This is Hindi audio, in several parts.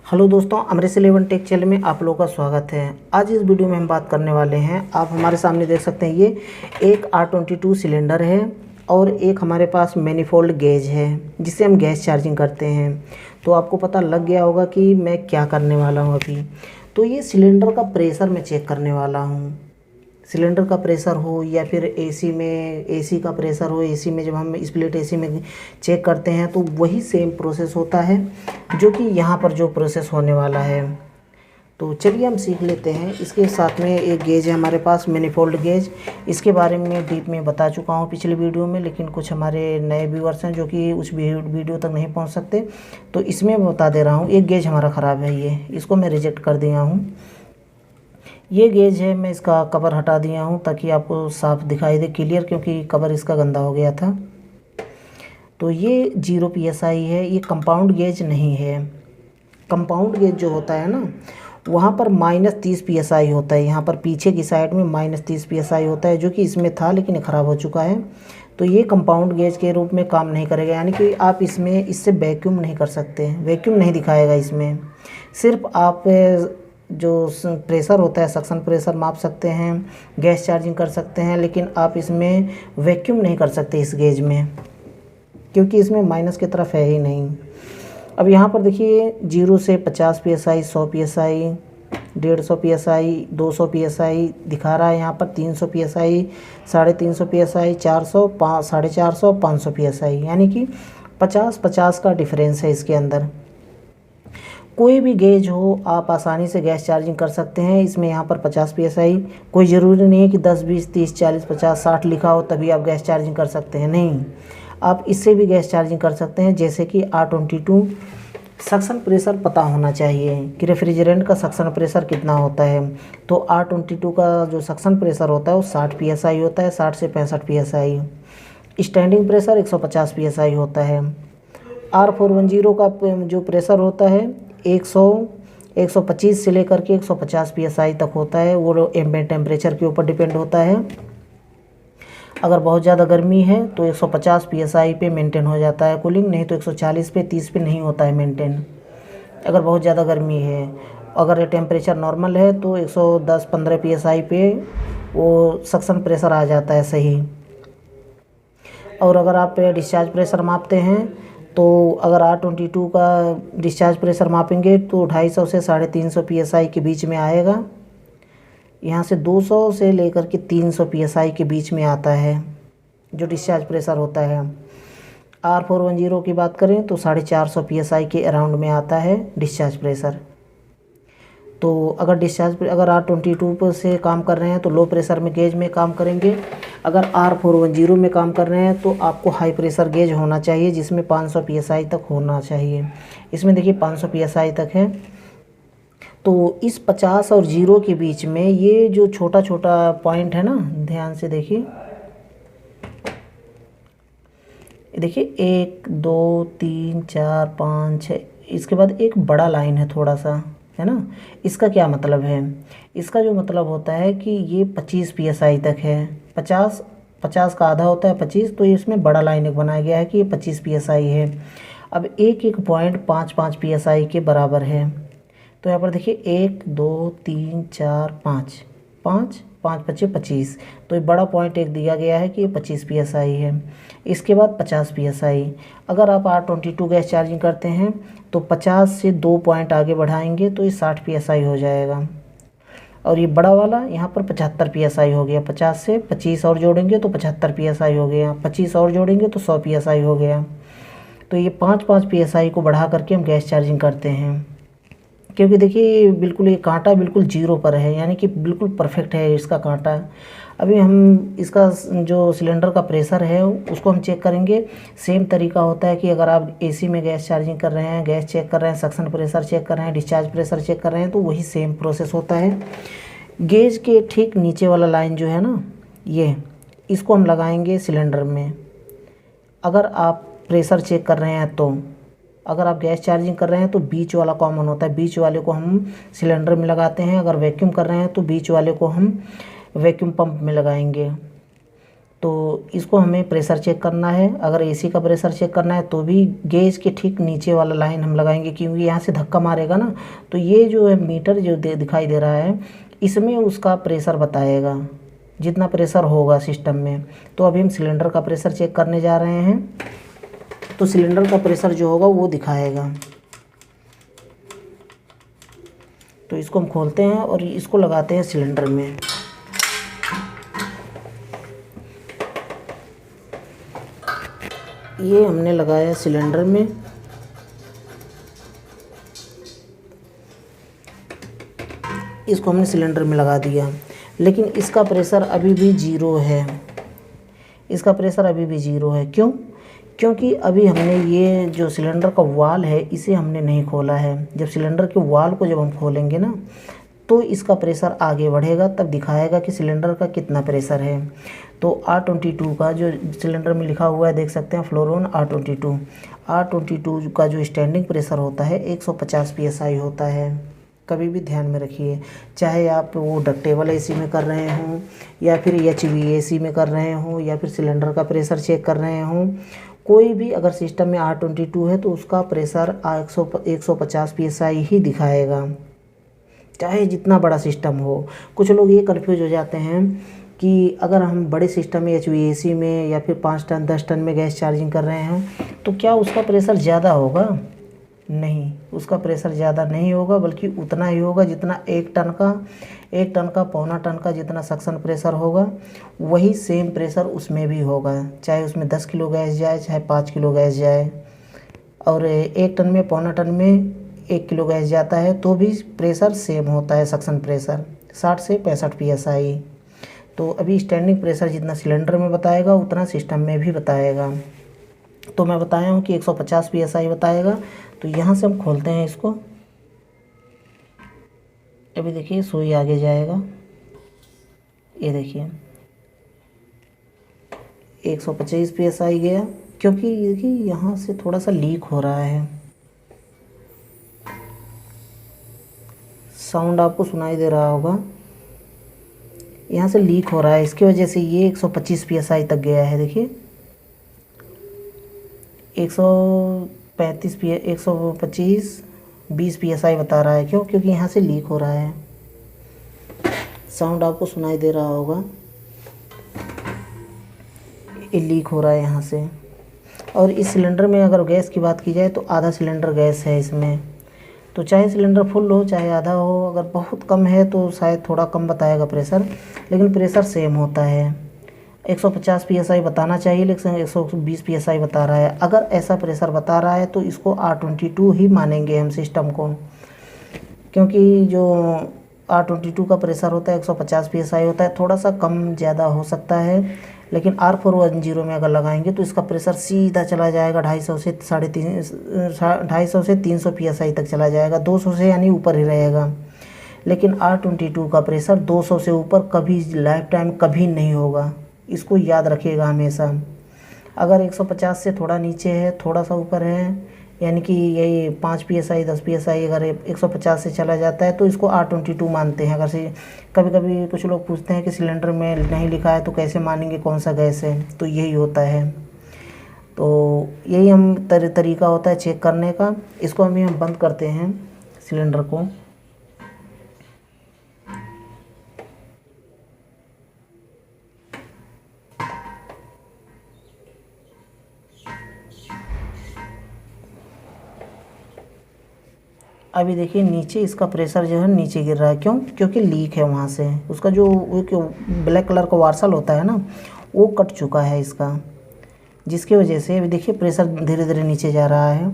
हेलो दोस्तों, अमरीश 11 टेक चैनल में आप लोगों का स्वागत है। आज इस वीडियो में हम बात करने वाले हैं, आप हमारे सामने देख सकते हैं, ये एक R22 सिलेंडर है और एक हमारे पास मैनिफोल्ड गेज है जिससे हम गैस चार्जिंग करते हैं। तो आपको पता लग गया होगा कि मैं क्या करने वाला हूँ अभी। तो ये सिलेंडर का प्रेशर मैं चेक करने वाला हूँ। सिलेंडर का प्रेशर हो या फिर एसी का प्रेशर हो। एसी में जब हम स्प्लिट एसी में चेक करते हैं तो वही सेम प्रोसेस होता है जो कि यहाँ पर जो प्रोसेस होने वाला है। तो चलिए हम सीख लेते हैं। इसके साथ में एक गेज है हमारे पास, मैनिफोल्ड गेज। इसके बारे में डीप में बता चुका हूँ पिछले वीडियो में, लेकिन कुछ हमारे नए व्यूअर्स हैं जो कि उस वीडियो तक नहीं पहुँच सकते, तो इसमें मैं बता दे रहा हूँ। एक गेज हमारा ख़राब है, इसको मैं रिजेक्ट कर दिया हूँ। ये गेज है, मैं इसका कवर हटा दिया हूँ ताकि आपको साफ दिखाई दे, क्लियर, क्योंकि कवर इसका गंदा हो गया था। तो ये 0 PSI है, ये कंपाउंड गेज नहीं है। कंपाउंड गेज जो होता है ना, वहाँ पर -30 PSI होता है। यहाँ पर पीछे की साइड में -30 PSI होता है, जो कि इसमें था लेकिन ख़राब हो चुका है। तो ये कंपाउंड गेज के रूप में काम नहीं करेगा, यानी कि आप इससे वैक्यूम नहीं कर सकते, वैक्यूम नहीं दिखाएगा इसमें। सिर्फ आप जो प्रेशर होता है, सक्शन प्रेशर माप सकते हैं, गैस चार्जिंग कर सकते हैं, लेकिन आप इसमें वैक्यूम नहीं कर सकते इस गेज में, क्योंकि इसमें माइनस की तरफ है ही नहीं। अब यहाँ पर देखिए 0 से 50 PSI, 100 PSI, 150 PSI, 200 PSI दिखा रहा है। यहाँ पर 300 PSI, 350 PSI, 400, 450, 500 PSI, यानी कि 50-50 का डिफरेंस है इसके अंदर। कोई भी गेज हो, आप आसानी से गैस चार्जिंग कर सकते हैं इसमें। यहाँ पर 50 PSI, कोई ज़रूरी नहीं है कि 10, 20, 30, 40, 50, 60 लिखा हो तभी आप गैस चार्जिंग कर सकते हैं, नहीं। आप इससे भी गैस चार्जिंग कर सकते हैं, जैसे कि R22। सक्शन प्रेशर पता होना चाहिए कि रेफ्रिजरेंट का सक्शन प्रेशर कितना होता है। तो R22 का जो सक्शन प्रेशर होता है वो 60 PSI होता है, 60 से 65 PSI। स्टैंडिंग प्रेशर 150 PSI होता है। R410 का जो प्रेशर होता है 125 से लेकर के 150 PSI तक होता है। वो एम्बिएंट टेम्परेचर के ऊपर डिपेंड होता है। अगर बहुत ज़्यादा गर्मी है तो 150 PSI पे मेंटेन हो जाता है कूलिंग, नहीं तो 140 पे, 30 पे नहीं होता है मेंटेन, अगर बहुत ज़्यादा गर्मी है। अगर टेम्परेचर नॉर्मल है तो 110-15 PSI पे वो सक्शन प्रेशर आ जाता है सही। और अगर आप डिस्चार्ज प्रेशर मापते हैं तो अगर R22 का डिस्चार्ज प्रेशर मापेंगे तो 250 से 350 PSI के बीच में आएगा। यहाँ से 200 से लेकर के 300 PSI के बीच में आता है जो डिस्चार्ज प्रेशर होता है। R410 की बात करें तो 450 PSI के अराउंड में आता है डिस्चार्ज प्रेशर। तो अगर अगर R22 से काम कर रहे हैं तो लो प्रेशर में गेज में काम करेंगे। अगर R410 में काम कर रहे हैं तो आपको हाई प्रेशर गेज होना चाहिए, जिसमें 500 PSI तक होना चाहिए। इसमें देखिए 500 PSI तक है। तो इस 50 और 0 के बीच में ये जो छोटा छोटा पॉइंट है ना, ध्यान से देखिए, 1, 2, 3, 4, 5, 6, इसके बाद एक बड़ा लाइन है थोड़ा सा, है ना। इसका क्या मतलब है? इसका जो मतलब होता है कि ये 25 PSI तक है। 50 का आधा होता है 25, तो इसमें बड़ा लाइन एक बनाया गया है कि ये 25 PSI है। अब एक पॉइंट 5-5 PSI के बराबर है। तो यहाँ पर देखिए 1, 2, 3, 4, 5, 5, 5, 25, 25। तो ये बड़ा पॉइंट एक दिया गया है कि ये 25 PSI है। इसके बाद 50 PSI। अगर आप R22 गैस चार्जिंग करते हैं तो 50 से 2 पॉइंट आगे बढ़ाएंगे तो ये 60 PSI हो जाएगा। और ये बड़ा वाला यहाँ पर 75 PSI हो गया। 50 से 25 और जोड़ेंगे तो 75 PSI हो गया। 25 और जोड़ेंगे तो 100 PSI हो गया। तो ये 5-5 PSI को बढ़ा करके हम गैस चार्जिंग करते हैं, क्योंकि देखिए बिल्कुल ये कांटा बिल्कुल 0 पर है, यानी कि बिल्कुल परफेक्ट है इसका कांटा। अभी हम इसका जो सिलेंडर का प्रेशर है उसको हम चेक करेंगे। सेम तरीका होता है कि अगर आप एसी में गैस चार्जिंग कर रहे हैं, गैस चेक कर रहे हैं, सक्शन प्रेशर चेक कर रहे हैं, डिस्चार्ज प्रेशर चेक कर रहे हैं, तो वही सेम प्रोसेस होता है। गेज के ठीक नीचे वाला लाइन जो है ना, इसको हम लगाएंगे सिलेंडर में। अगर आप प्रेशर चेक कर रहे हैं तो, अगर आप गैस चार्जिंग कर रहे हैं तो बीच वाला कॉमन होता है, बीच वाले को हम सिलेंडर में लगाते हैं। अगर वैक्यूम कर रहे हैं तो बीच वाले को हम वैक्यूम पंप में लगाएंगे। तो इसको हमें प्रेशर चेक करना है। अगर एसी का प्रेशर चेक करना है तो भी गेज के ठीक नीचे वाला लाइन हम लगाएंगे, क्योंकि यहाँ से धक्का मारेगा ना, तो ये जो है मीटर जो दिखाई दे रहा है इसमें उसका प्रेशर बताएगा, जितना प्रेशर होगा सिस्टम में। तो अभी हम सिलेंडर का प्रेशर चेक करने जा रहे हैं, तो सिलेंडर का प्रेशर जो होगा वो दिखाएगा। तो इसको हम खोलते हैं और इसको लगाते हैं सिलेंडर में। ये हमने लगाया सिलेंडर में। इसको हमने सिलेंडर में लगा दिया, लेकिन इसका प्रेशर अभी भी ज़ीरो है। इसका प्रेशर अभी भी ज़ीरो है। क्यों? क्योंकि अभी हमने ये जो सिलेंडर का वाल है इसे हमने नहीं खोला है। जब सिलेंडर के वाल को जब हम खोलेंगे ना, तो इसका प्रेशर आगे बढ़ेगा, तब दिखाएगा कि सिलेंडर का कितना प्रेशर है। तो R22 का जो सिलेंडर में लिखा हुआ है देख सकते हैं, फ्लोरोन R22 का जो स्टैंडिंग प्रेशर होता है 150 PSI होता है। कभी भी ध्यान में रखिए, चाहे आप वो डक्टेबल एसी में कर रहे हों या फिर HVAC में कर रहे हों या फिर सिलेंडर का प्रेशर चेक कर रहे हों, कोई भी अगर सिस्टम में R22 है तो उसका प्रेशर 150 PSI ही दिखाएगा, चाहे जितना बड़ा सिस्टम हो। कुछ लोग ये कन्फ्यूज हो जाते हैं कि अगर हम बड़े सिस्टम में HVAC में या फिर 5 टन 10 टन में गैस चार्जिंग कर रहे हैं तो क्या उसका प्रेशर ज़्यादा होगा? नहीं, उसका प्रेशर ज़्यादा नहीं होगा, बल्कि उतना ही होगा जितना 1 टन का पौना टन का जितना सक्शन प्रेशर होगा वही सेम प्रेशर उसमें भी होगा, चाहे उसमें 10 किलो गैस जाए चाहे 5 किलो गैस जाए। और 1 टन में पौना टन में 1 किलो गैस जाता है तो भी प्रेशर सेम होता है, सक्शन प्रेशर 60 से 65 PSI। तो अभी स्टैंडिंग प्रेशर जितना सिलेंडर में बताएगा उतना सिस्टम में भी बताएगा। तो मैं बताया हूँ कि 150 PSI बताएगा। तो यहाँ से हम खोलते हैं इसको। अभी देखिए सुई आगे जाएगा, ये देखिए 125 PSI गया, क्योंकि यहाँ से थोड़ा सा लीक हो रहा है। साउंड आपको सुनाई दे रहा होगा, यहाँ से लीक हो रहा है, इसकी वजह से ये 125 PSI तक गया है। देखिए 125 20 PSI बता रहा है। क्यों? क्योंकि यहाँ से लीक हो रहा है। साउंड आपको सुनाई दे रहा होगा, ये लीक हो रहा है यहाँ से। और इस सिलेंडर में अगर गैस की बात की जाए तो आधा सिलेंडर गैस है इसमें। तो चाहे सिलेंडर फुल हो चाहे आधा हो, अगर बहुत कम है तो शायद थोड़ा कम बताएगा प्रेशर, लेकिन प्रेशर सेम होता है। 150 PSI बताना चाहिए लेकिन 120 PSI बता रहा है। अगर ऐसा प्रेशर बता रहा है तो इसको R22 ही मानेंगे हम सिस्टम को, क्योंकि जो R22 का प्रेशर होता है 150 PSI होता है। थोड़ा सा कम ज़्यादा हो सकता है, लेकिन R410 में अगर लगाएंगे तो इसका प्रेशर सीधा चला जाएगा 250 से 300 PSI तक चला जाएगा, 200 से यानी ऊपर ही रहेगा। लेकिन R22 का प्रेशर 200 से ऊपर कभी लाइफ टाइम कभी नहीं होगा, इसको याद रखिएगा हमेशा। अगर 150 से थोड़ा नीचे है, थोड़ा सा ऊपर है, यानी कि यही 5 PSI 10 PSI अगर 150 से चला जाता है तो इसको R22 मानते हैं। अगर से कभी कभी कुछ लोग पूछते हैं कि सिलेंडर में नहीं लिखा है तो कैसे मानेंगे कौन सा गैस है, तो यही होता है। तो यही हम तरीका होता है चेक करने का। इसको हम बंद करते हैं सिलेंडर को। अभी देखिए नीचे इसका प्रेशर जो है नीचे गिर रहा है। क्यों? क्योंकि लीक है वहाँ से, उसका जो ब्लैक कलर का वार्सल होता है ना वो कट चुका है इसका, जिसकी वजह से अभी देखिए प्रेशर धीरे धीरे नीचे जा रहा है।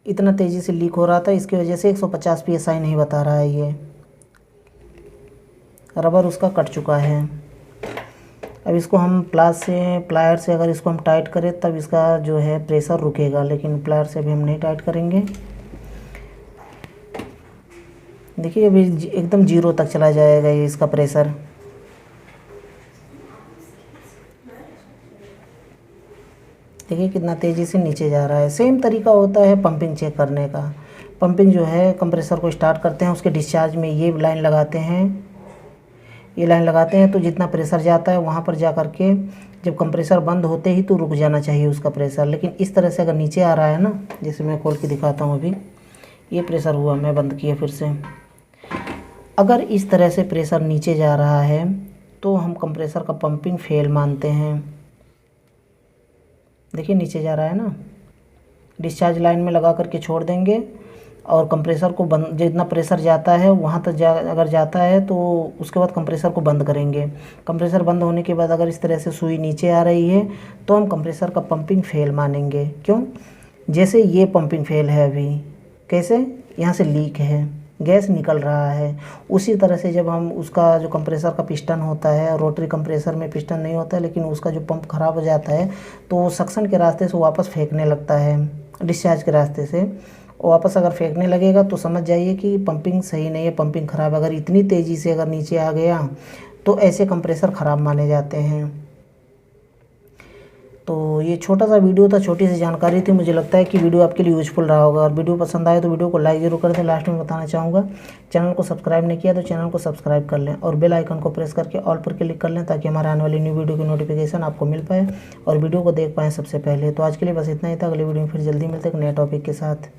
इतना तेज़ी से लीक हो रहा था, इसकी वजह से 150 PSI नहीं बता रहा है। ये रबर उसका कट चुका है। अब इसको हम प्लायर से अगर इसको हम टाइट करें तब इसका जो है प्रेशर रुकेगा, लेकिन प्लायर से अभी हम नहीं टाइट करेंगे। देखिए अभी एकदम 0 तक चला जाएगा ये इसका प्रेशर। देखिए कितना तेज़ी से नीचे जा रहा है। सेम तरीका होता है पंपिंग चेक करने का। पंपिंग जो है कंप्रेसर को स्टार्ट करते हैं, उसके डिस्चार्ज में ये लाइन लगाते हैं, ये लाइन लगाते हैं तो जितना प्रेशर जाता है वहाँ पर जा कर के जब कंप्रेसर बंद होते ही तो रुक जाना चाहिए उसका प्रेशर। लेकिन इस तरह से अगर नीचे आ रहा है ना, जैसे मैं खोल के दिखाता हूँ, अभी ये प्रेशर हुआ, मैं बंद किया फिर से। अगर इस तरह से प्रेशर नीचे जा रहा है तो हम कंप्रेसर का पंपिंग फेल मानते हैं। देखिए नीचे जा रहा है ना, डिस्चार्ज लाइन में लगा करके छोड़ देंगे और कंप्रेसर को बंद, जितना प्रेशर जाता है वहाँ तक अगर जाता है तो उसके बाद कंप्रेसर को बंद करेंगे। कंप्रेसर बंद होने के बाद अगर इस तरह से सुई नीचे आ रही है तो हम कंप्रेसर का पंपिंग फेल मानेंगे। क्यों? जैसे ये पंपिंग फेल है अभी, कैसे? यहाँ से लीक है, गैस निकल रहा है। उसी तरह से जब हम उसका जो कंप्रेसर का पिस्टन होता है, रोटरी कंप्रेसर में पिस्टन नहीं होता है, लेकिन उसका जो पंप ख़राब हो जाता है तो सक्शन के रास्ते से वापस फेंकने लगता है, डिस्चार्ज के रास्ते से वापस अगर फेंकने लगेगा तो समझ जाइए कि पंपिंग सही नहीं है, पंपिंग ख़राब। अगर इतनी तेज़ी से अगर नीचे आ गया तो ऐसे कंप्रेसर ख़राब माने जाते हैं। तो ये छोटा सा वीडियो था, छोटी सी जानकारी थी। मुझे लगता है कि वीडियो आपके लिए यूज़फुल रहा होगा। और वीडियो पसंद आए तो वीडियो को लाइक ज़रूर कर दें। लास्ट में बताना चाहूँगा, चैनल को सब्सक्राइब नहीं किया तो चैनल को सब्सक्राइब कर लें और बेल आइकन को प्रेस करके ऑल पर क्लिक कर लें ताकि हमारे आने वाली न्यू वीडियो की नोटिफिकेशन आपको मिल पाए और वीडियो को देख पाएँ सबसे पहले। तो आज के लिए बस इतना ही था। अगले वीडियो में फिर जल्दी मिलते हैं एक नए टॉपिक के साथ।